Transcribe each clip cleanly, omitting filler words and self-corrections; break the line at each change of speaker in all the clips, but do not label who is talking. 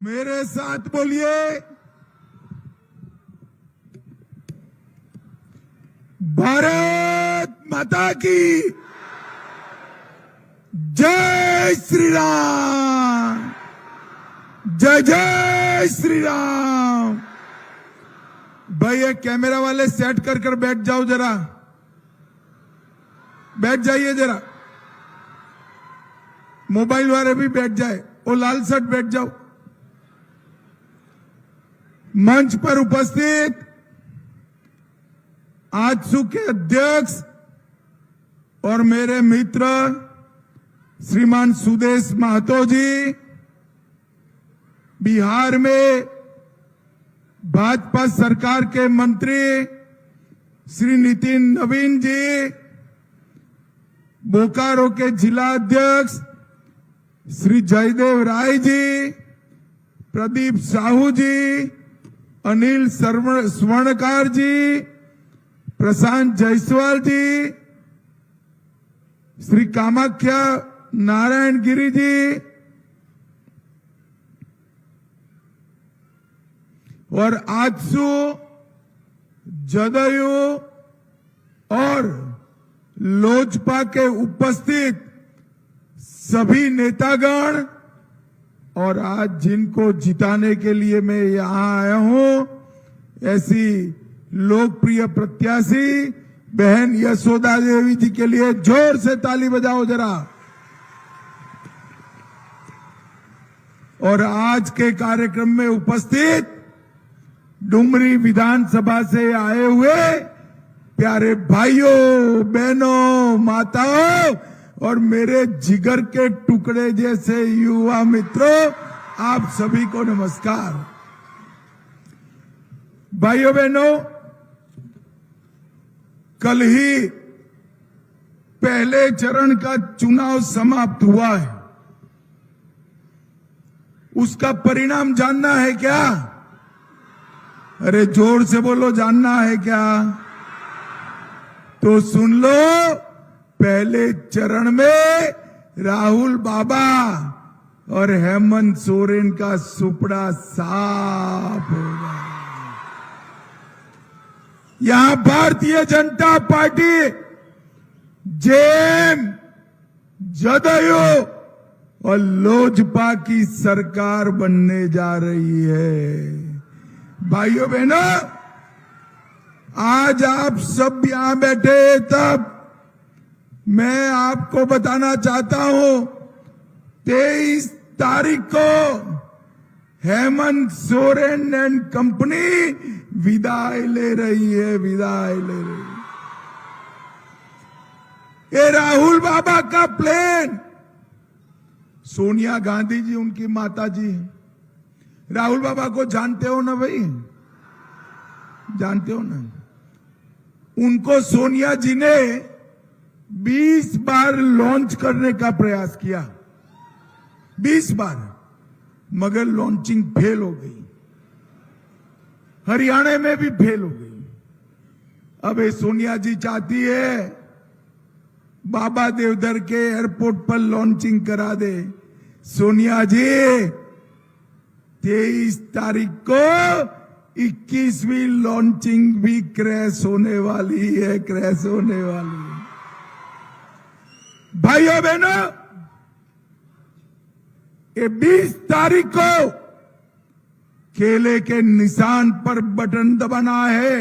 मेरे साथ बोलिए, भारत माता की जय श्री राम, जय जय श्री राम। भाई ये कैमरा वाले सेट कर बैठ जाओ, जरा बैठ जाइए, जरा मोबाइल वाले भी बैठ जाए, वो लाल शर्ट बैठ जाओ। मंच पर उपस्थित आजसू के अध्यक्ष और मेरे मित्र श्रीमान सुदेश महतो जी, बिहार में भाजपा सरकार के मंत्री श्री नितिन नवीन जी, बोकारो के जिला अध्यक्ष श्री जयदेव राय जी, प्रदीप साहू जी, अनिल स्वर्णकार जी, प्रशांत जायसवाल जी, श्री कामाख्या नारायण गिरी जी और आजसू, जदयू और लोजपा के उपस्थित सभी नेतागण और आज जिनको जिताने के लिए मैं यहां आया हूं, ऐसी लोकप्रिय प्रत्याशी बहन यशोदा देवी जी के लिए जोर से ताली बजाओ जरा। और आज के कार्यक्रम में उपस्थित डुमरी विधानसभा से आए हुए प्यारे भाइयों, बहनों, माताओं और मेरे जिगर के टुकड़े जैसे युवा मित्रों, आप सभी को नमस्कार। भाइयों बहनों, कल ही पहले चरण का चुनाव समाप्त हुआ है। उसका परिणाम जानना है क्या? अरे जोर से बोलो, जानना है क्या? तो सुन लो, पहले चरण में राहुल बाबा और हेमंत सोरेन का सुपड़ा साफ होगा। यहां भारतीय जनता पार्टी, जेएम, जदयू और लोजपा की सरकार बनने जा रही है। भाइयों बहनों, आज आप सब यहां बैठे, तब मैं आपको बताना चाहता हूं, 23 तारीख को हेमंत सोरेन एंड कंपनी विदाई ले रही है, विदाई ले रही है। ये राहुल बाबा का प्लान, सोनिया गांधी जी उनकी माता जी, राहुल बाबा को जानते हो ना भाई, जानते हो ना? उनको सोनिया जी ने 20 बार लॉन्च करने का प्रयास किया, 20 बार, मगर लॉन्चिंग फेल हो गई। हरियाणा में भी फेल हो गई। अब ये सोनिया जी चाहती है बाबा देवधर के एयरपोर्ट पर लॉन्चिंग करा दे। सोनिया जी, 23 तारीख को 21वीं लॉन्चिंग भी क्रैश होने वाली है, क्रैश होने वाली है। भाइयों बहनों, ये 20 तारीख को केले के निशान पर बटन दबाना है,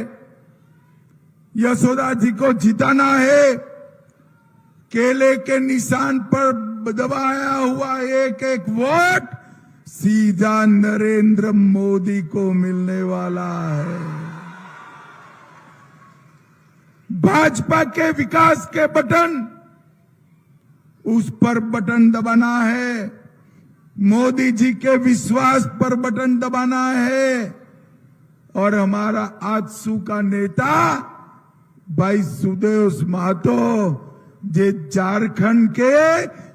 यशोदा जी को जिताना है। केले के निशान पर दबाया हुआ एक एक वोट सीधा नरेंद्र मोदी को मिलने वाला है। भाजपा के विकास के बटन, उस पर बटन दबाना है। मोदी जी के विश्वास पर बटन दबाना है। और हमारा आजसू का नेता भाई सुदेश महतो, जे झारखंड के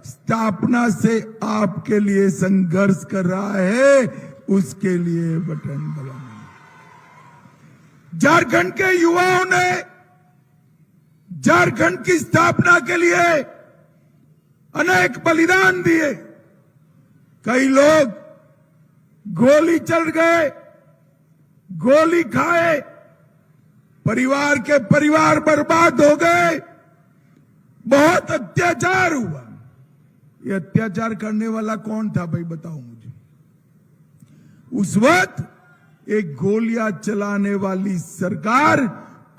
स्थापना से आपके लिए संघर्ष कर रहा है, उसके लिए बटन दबाना। झारखंड के युवाओं ने झारखंड की स्थापना के लिए अनेक बलिदान दिए। कई लोग गोली चल गए, गोली खाए, परिवार के परिवार बर्बाद हो गए, बहुत अत्याचार हुआ। ये अत्याचार करने वाला कौन था भाई, बताओ मुझे। उस वक्त एक गोलियां चलाने वाली सरकार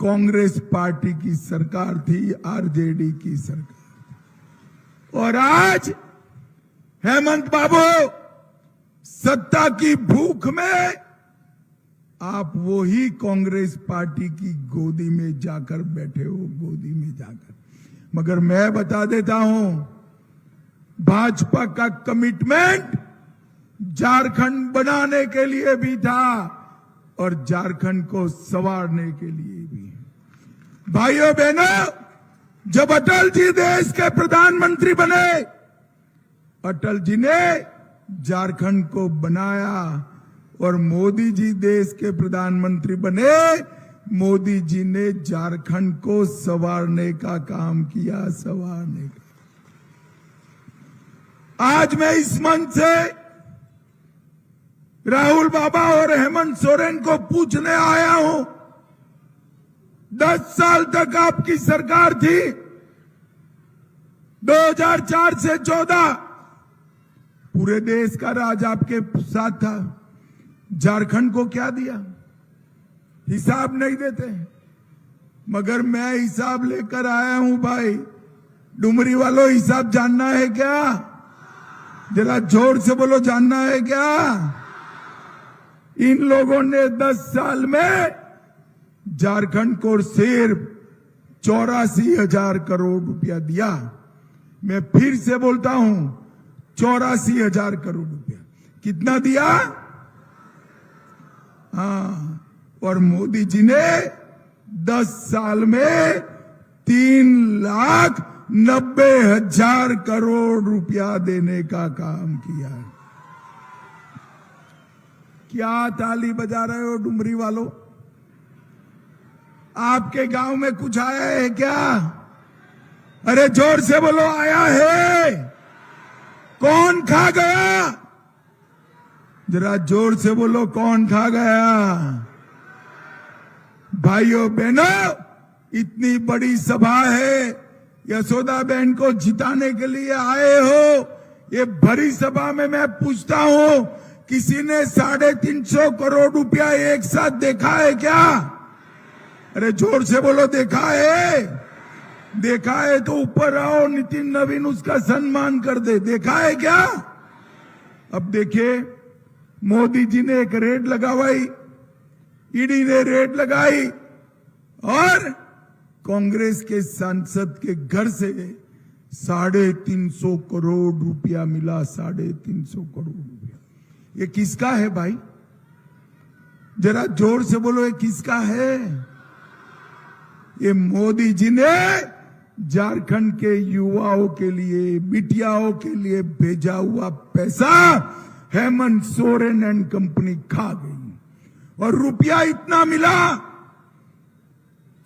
कांग्रेस पार्टी की सरकार थी, आरजेडी की सरकार। और आज हेमंत बाबू सत्ता की भूख में आप वो ही कांग्रेस पार्टी की गोदी में जाकर बैठे हो, गोदी में जाकर। मगर मैं बता देता हूं, भाजपा का कमिटमेंट झारखंड बनाने के लिए भी था और झारखंड को संवारने के लिए भी। भाइयों बहनों, जब अटल जी देश के प्रधानमंत्री बने, अटल जी ने झारखंड को बनाया और मोदी जी देश के प्रधानमंत्री बने, मोदी जी ने झारखंड को संवारने का काम किया, संवारने का। आज मैं इस मंच से राहुल बाबा और हेमंत सोरेन को पूछने आया हूं, 10 साल तक आपकी सरकार थी, 2004 से 14 पूरे देश का राज आपके साथ था। झारखंड को क्या दिया? हिसाब नहीं देते, मगर मैं हिसाब लेकर आया हूं भाई। डुमरी वालों, हिसाब जानना है क्या? जरा जोर से बोलो, जानना है क्या? इन लोगों ने 10 साल में झारखंड को सिर्फ 84,000 करोड़ रुपया दिया। मैं फिर से बोलता हूं, 84,000 करोड़ रुपया। कितना दिया? हाँ, और मोदी जी ने 10 साल में 3,90,000 करोड़ रुपया देने का काम किया। क्या ताली बजा रहे हो डुमरी वालों? आपके गांव में कुछ आया है क्या? अरे जोर से बोलो, आया है? कौन खा गया? जरा जोर से बोलो, कौन खा गया? भाइयों बहनों, इतनी बड़ी सभा है, यशोदा बहन को जिताने के लिए आए हो। ये भरी सभा में मैं पूछता हूं, किसी ने 350 करोड़ रुपया एक साथ देखा है क्या? अरे जोर से बोलो, देखा है? देखा है तो ऊपर आओ, नितिन नवीन उसका सम्मान कर दे। देखा है क्या? अब देखिए, मोदी जी ने एक रेड लगवाई, ईडी ने रेड लगाई और कांग्रेस के सांसद के घर से 350 करोड़ रुपया मिला। 350 करोड़ रुपया। ये किसका है भाई? जरा जोर से बोलो, ये किसका है? ये मोदी जी ने झारखंड के युवाओं के लिए, बिटियाओं के लिए भेजा हुआ पैसा हेमंत सोरेन एंड कंपनी खा गई। और रुपया इतना मिला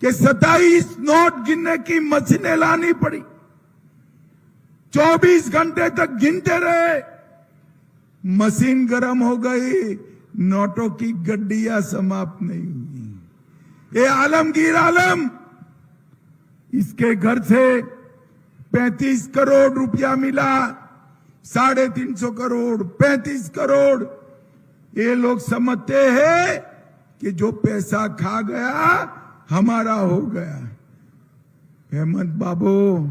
कि 27 नोट गिनने की मशीनें लानी पड़ी। 24 घंटे तक गिनते रहे, मशीन गर्म हो गई, नोटों की गड्डियां समाप्त नहीं हुई। ये आलमगीर आलम, इसके घर से 35 करोड़ रुपया मिला। 350 करोड़, 35 करोड़। ये लोग समझते हैं कि जो पैसा खा गया हमारा हो गया। हेमंत बाबू,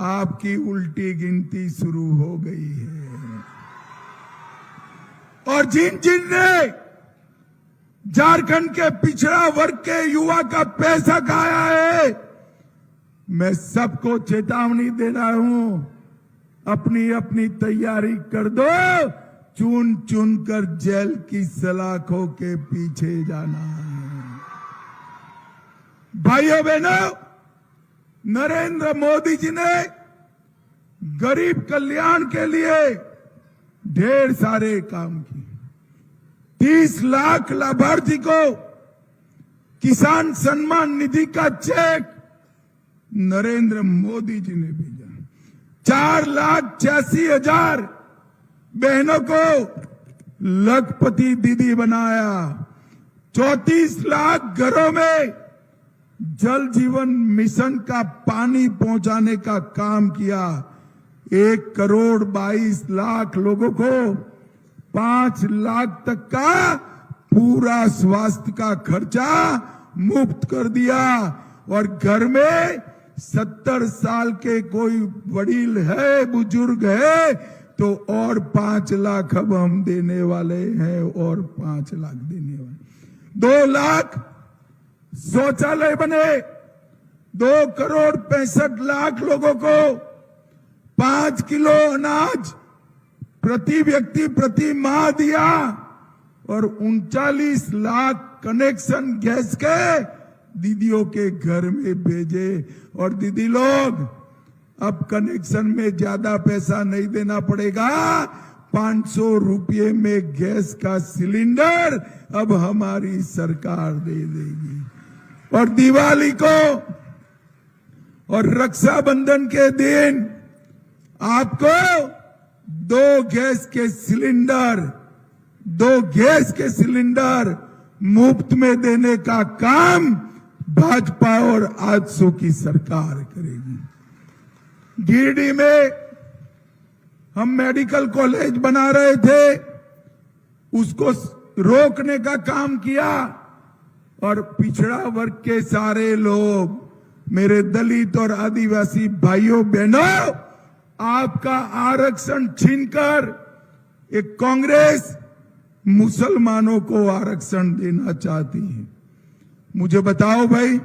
आपकी उल्टी गिनती शुरू हो गई है। और जिन जिन ने झारखंड के पिछड़ा वर्ग के युवा का पैसा खाया है, मैं सबको चेतावनी दे रहा हूं, अपनी अपनी तैयारी कर दो। चुन चुन कर जेल की सलाखों के पीछे जाना है। भाइयों बहनों, नरेंद्र मोदी जी ने गरीब कल्याण के लिए ढेर सारे काम किए। 30 लाख लाभार्थी को किसान सम्मान निधि का चेक नरेंद्र मोदी जी ने भेजा। 4,86,000 बहनों को लखपति दीदी बनाया, 34 लाख घरों में जल जीवन मिशन का पानी पहुंचाने का काम किया, 1,22,00,000 लोगों को 5 लाख तक का पूरा स्वास्थ्य का खर्चा मुफ्त कर दिया। और घर में 70 साल के कोई वडील है, बुजुर्ग है, तो और 5 लाख अब हम देने वाले हैं, और 5 लाख देने वाले। 2 लाख शौचालय बने, 2,65,00,000 लोगों को 5 किलो अनाज प्रति व्यक्ति प्रति माह दिया, और 39 लाख कनेक्शन गैस के दीदियों के घर में भेजे। और दीदी लोग, अब कनेक्शन में ज्यादा पैसा नहीं देना पड़ेगा, 500 रुपये में गैस का सिलेंडर अब हमारी सरकार दे देगी। और दिवाली को और रक्षाबंधन के दिन आपको 2 गैस के सिलेंडर मुफ्त में देने का काम भाजपा और आजसू की सरकार करेगी। गिरिडीह में हम मेडिकल कॉलेज बना रहे थे, उसको रोकने का काम किया, और पिछड़ा वर्ग के सारे लोग, मेरे दलित और आदिवासी भाइयों बहनों, आपका आरक्षण छीनकर एक कांग्रेस मुसलमानों को आरक्षण देना चाहती है। मुझे बताओ भाई,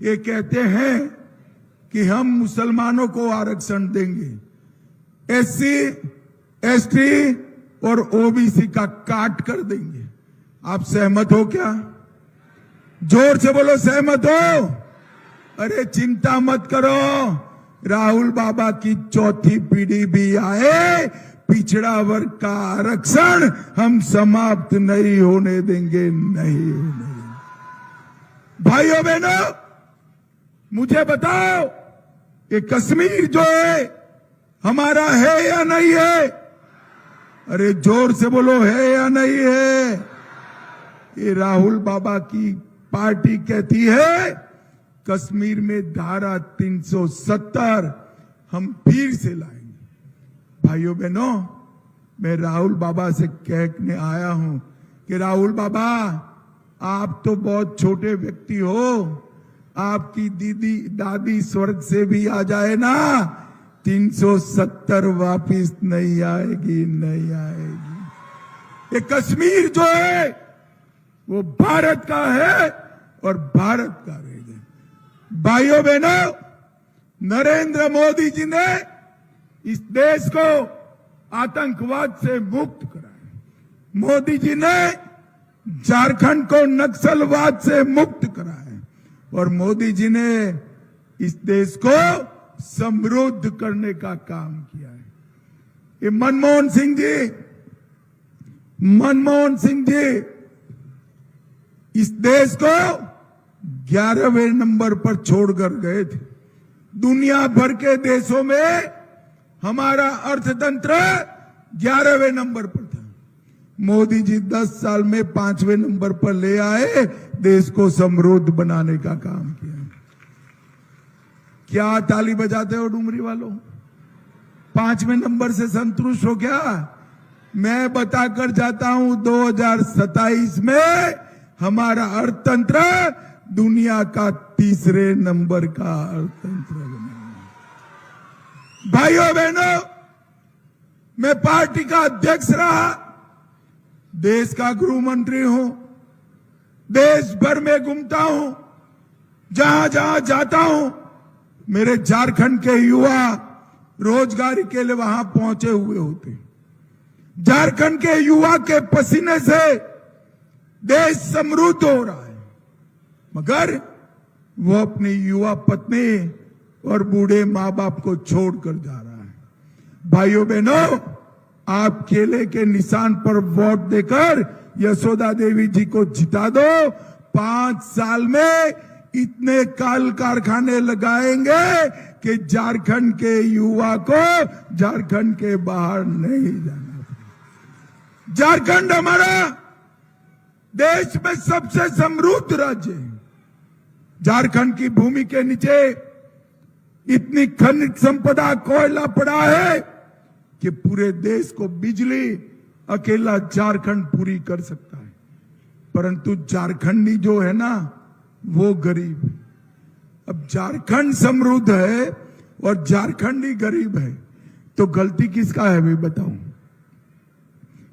ये कहते हैं कि हम मुसलमानों को आरक्षण देंगे, SC, ST और OBC का काट कर देंगे। आप सहमत हो क्या? जोर से बोलो, सहमत हो? अरे चिंता मत करो, राहुल बाबा की 4थी पीढ़ी भी आए, पिछड़ा वर्ग का आरक्षण हम समाप्त नहीं होने देंगे, नहीं होने देंगे। भाइयों बहनों, मुझे बताओ, ये कश्मीर जो है हमारा है या नहीं है? अरे जोर से बोलो, है या नहीं है? ये राहुल बाबा की पार्टी कहती है कश्मीर में धारा 370 हम फिर से लाएंगे। भाइयों बहनों, मैं राहुल बाबा से कहने आया हूं कि राहुल बाबा, आप तो बहुत छोटे व्यक्ति हो, आपकी दादी स्वर्ग से भी आ जाए ना, 370 वापिस नहीं आएगी, नहीं आएगी। ये कश्मीर जो है वो भारत का है और भारत का रहेगा। भाइयों बहनों, नरेंद्र मोदी जी ने इस देश को आतंकवाद से मुक्त कराया। मोदी जी ने झारखंड को नक्सलवाद से मुक्त कराया, और मोदी जी ने इस देश को समृद्ध करने का काम किया है। ये मनमोहन सिंह जी इस देश को 11वें नंबर पर छोड़कर गए थे। दुनिया भर के देशों में हमारा अर्थतंत्र 11वें नंबर पर था। मोदी जी 10 साल में 5वें नंबर पर ले आए, देश को समृद्ध बनाने का काम किया। क्या ताली बजाते हो डुमरी वालों? 5वें नंबर से संतुष्ट हो क्या? मैं बताकर जाता हूं, 2027 में हमारा अर्थतंत्र दुनिया का 3रे नंबर का अर्थतंत्र बनेगा। भाइयों बहनों, मैं पार्टी का अध्यक्ष रहा, देश का गृह मंत्री हूं, देश भर में घूमता हूं, जहां जहां जाता हूं, मेरे झारखंड के युवा रोजगारी के लिए वहां पहुंचे हुए होते। झारखंड के युवा के पसीने से देश समृद्ध हो रहा है, मगर वो अपनी युवा पत्नी और बूढ़े मां बाप को छोड़कर जा रहा है। भाइयों बहनों, आप केले के निशान पर वोट देकर यशोदा देवी जी को जिता दो। 5 साल में इतने कल कारखाने लगाएंगे कि झारखंड के युवा को झारखंड के बाहर नहीं जाना। झारखंड हमारा देश में सबसे समृद्ध राज्य है। झारखंड की भूमि के नीचे इतनी खनिज संपदा, कोयला पड़ा है कि पूरे देश को बिजली अकेला झारखंड पूरी कर सकता है। परंतु झारखंडी जो है ना, वो गरीब है। अब झारखंड समृद्ध है और झारखंडी गरीब है, तो गलती किसका है भाई बताऊं?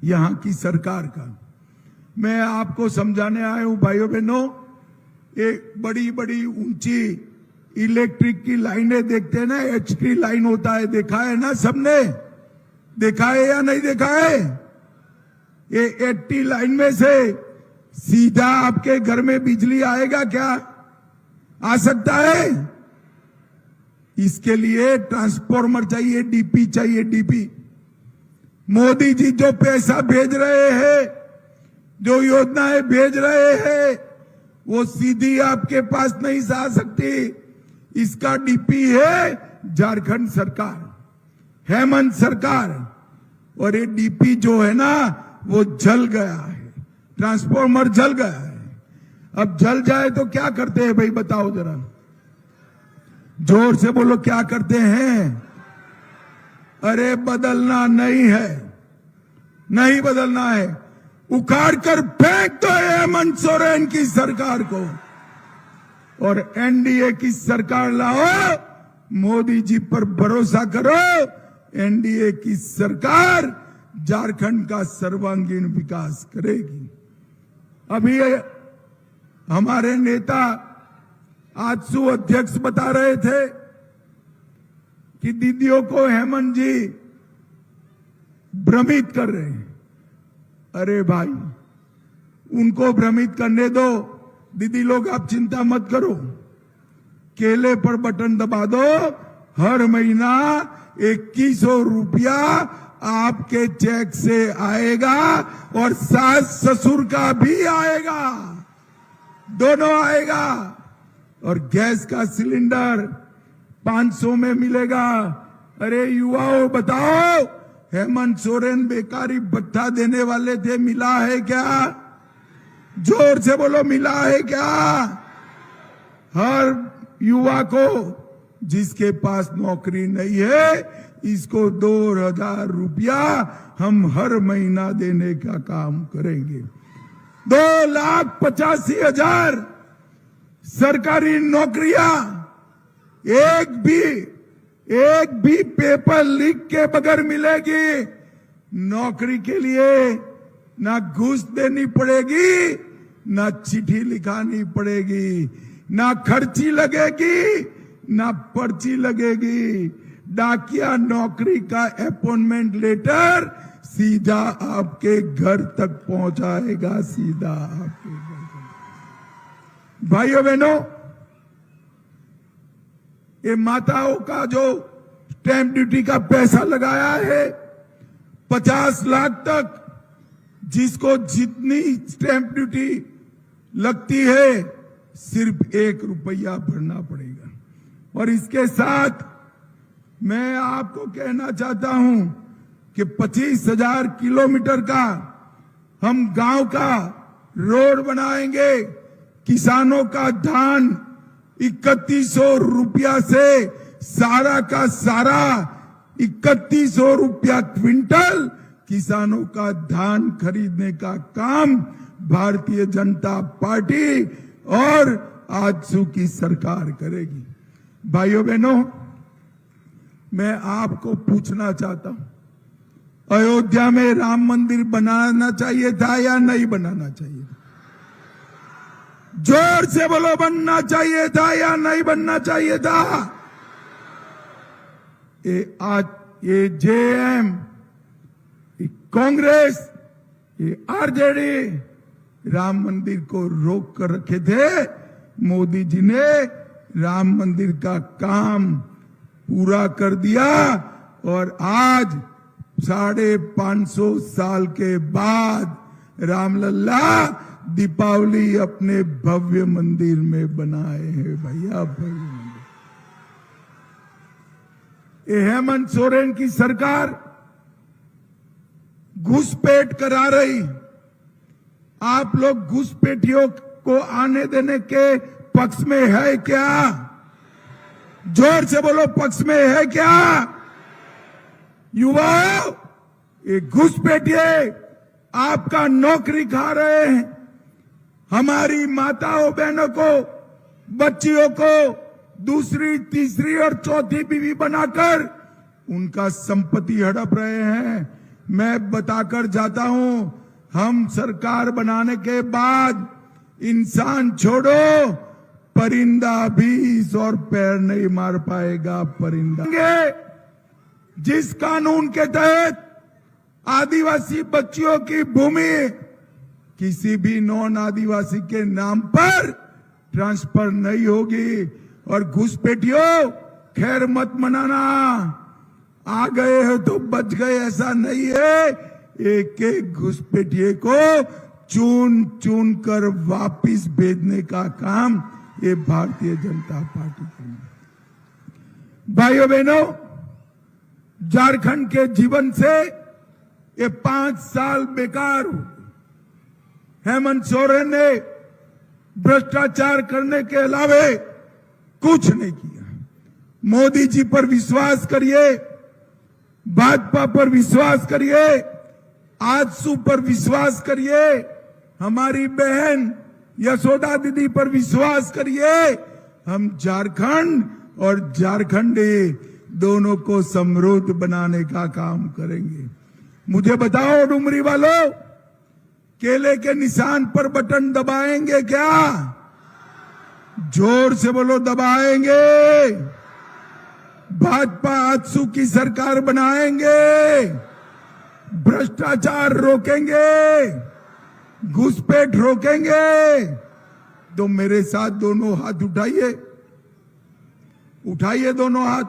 यहां की सरकार का। मैं आपको समझाने आया हूं भाइयों बहनों, एक बड़ी बड़ी ऊंची इलेक्ट्रिक की लाइनें देखते हैं ना, एचटी लाइन होता है, देखा है ना सबने? देखा है या नहीं देखा है? ये 80 लाइन में से सीधा आपके घर में बिजली आएगा क्या? आ सकता है? इसके लिए ट्रांसफॉर्मर चाहिए, डीपी चाहिए, डीपी। मोदी जी जो पैसा भेज रहे हैं, जो योजनाएं भेज रहे हैं, वो सीधी आपके पास नहीं आ सकती। इसका डीपी है झारखंड सरकार, हेमंत सरकार। और ये डीपी जो है ना, वो जल गया है, ट्रांसफॉर्मर जल गया है। अब जल जाए तो क्या करते हैं भाई बताओ जरा, जोर से बोलो, क्या करते हैं? अरे बदलना नहीं है, नहीं बदलना है, उखाड़ कर फेंक दो हेमंत सोरेन की सरकार को और एनडीए की सरकार लाओ। मोदी जी पर भरोसा करो, एनडीए की सरकार झारखंड का सर्वांगीण विकास करेगी। अभी हमारे नेता आजसू अध्यक्ष बता रहे थे कि दीदियों को हेमंत जी भ्रमित कर रहे हैं। अरे भाई, उनको भ्रमित करने दो। दीदी लोग आप चिंता मत करो, केले पर बटन दबा दो, हर महीना 2100 रुपया आपके चेक से आएगा और सास ससुर का भी आएगा, दोनों आएगा। और गैस का सिलेंडर 500 में मिलेगा। अरे युवाओं बताओ, हेमंत सोरेन बेकारी भत्ता देने वाले थे, मिला है क्या? जोर से बोलो, मिला है क्या? हर युवा को जिसके पास नौकरी नहीं है, इसको 2000 रुपया हम हर महीना देने का काम करेंगे। 2,85,000 सरकारी नौकरियां, एक भी पेपर लीक के बगैर मिलेगी। नौकरी के लिए ना घूस देनी पड़ेगी, ना चिट्ठी लिखानी पड़ेगी, ना खर्ची लगेगी, ना पर्ची लगेगी। डाकिया नौकरी का अपॉइंटमेंट लेटर सीधा आपके घर तक पहुंचाएगा, सीधा आपके घर तक। भाइयों बहनों, ये माताओं का जो स्टैंप ड्यूटी का पैसा लगाया है 50 लाख तक, जिसको जितनी स्टैंप ड्यूटी लगती है सिर्फ 1 रुपया भरना पड़ेगा। और इसके साथ मैं आपको कहना चाहता हूं कि 25,000 किलोमीटर का हम गांव का रोड बनाएंगे। किसानों का धान 3100 रुपया से सारा का सारा 3100 रुपया क्विंटल किसानों का धान खरीदने का काम भारतीय जनता पार्टी और आजसू की सरकार करेगी। भाइयों बहनों, मैं आपको पूछना चाहता हूं, अयोध्या में राम मंदिर बनाना चाहिए था या नहीं बनाना चाहिए? जोर से बोलो, बनना चाहिए था या नहीं बनना चाहिए था? आज ये जेएम, ये कांग्रेस, ये आरजेडी राम मंदिर को रोक कर रखे थे। मोदी जी ने राम मंदिर का काम पूरा कर दिया और आज 550 साल के बाद रामलला दीपावली अपने भव्य मंदिर में बनाए हैं। भैया भव्य मंदिर। हेमंत सोरेन की सरकार घुसपैठ करा रही। आप लोग घुसपैठियों को आने देने के पक्ष में है क्या? जोर से बोलो, पक्ष में है क्या? युवाओं, ये घुसपैठिए आपका नौकरी खा रहे हैं। हमारी माताओं बहनों को, बच्चियों को दूसरी, तीसरी और चौथी बीवी बनाकर उनका संपत्ति हड़प रहे हैं। मैं बताकर जाता हूं, हम सरकार बनाने के बाद इंसान छोड़ो, परिंदा भी 100 पैर नहीं मार पाएगा। परिंदा जिस कानून के तहत आदिवासी बच्चियों की भूमि किसी भी नॉन आदिवासी के नाम पर ट्रांसफर नहीं होगी। और घुसपैठियों, खैर मत मनाना, आ गए हो तो बच गए ऐसा नहीं है। एक एक घुसपैठिए को चुन चुन कर वापिस भेजने का काम ये भारतीय जनता पार्टी की। भाइयों बहनों, झारखंड के जीवन से ये 5 साल बेकार हो। हेमंत सोरेन ने भ्रष्टाचार करने के अलावे कुछ नहीं किया। मोदी जी पर विश्वास करिए, भाजपा पर विश्वास करिए, आजसू पर विश्वास करिए, हमारी बहन यशोदा दीदी पर विश्वास करिए। हम झारखंड और झारखंडी दोनों को समृद्ध बनाने का काम करेंगे। मुझे बताओ डुमरी वालों, केले के निशान पर बटन दबाएंगे क्या? जोर से बोलो, दबाएंगे। भाजपा आजसू की सरकार बनाएंगे, भ्रष्टाचार रोकेंगे, घुसपैठ रोकेंगे। तो मेरे साथ दोनों हाथ उठाइए, उठाइए दोनों हाथ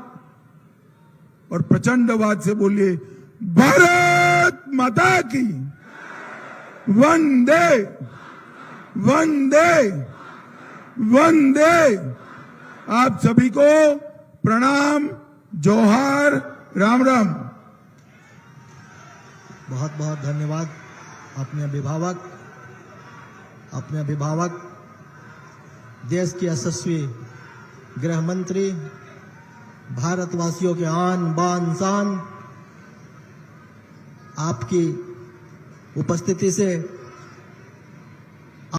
और प्रचंड आवाज से बोलिए, भारत माता की वंदे वंदे वंदे। आप सभी को प्रणाम, जोहार, राम राम।
बहुत बहुत धन्यवाद अपने अभिभावक देश के यशस्वी गृह मंत्री, भारतवासियों के आन बान शान। आपकी उपस्थिति से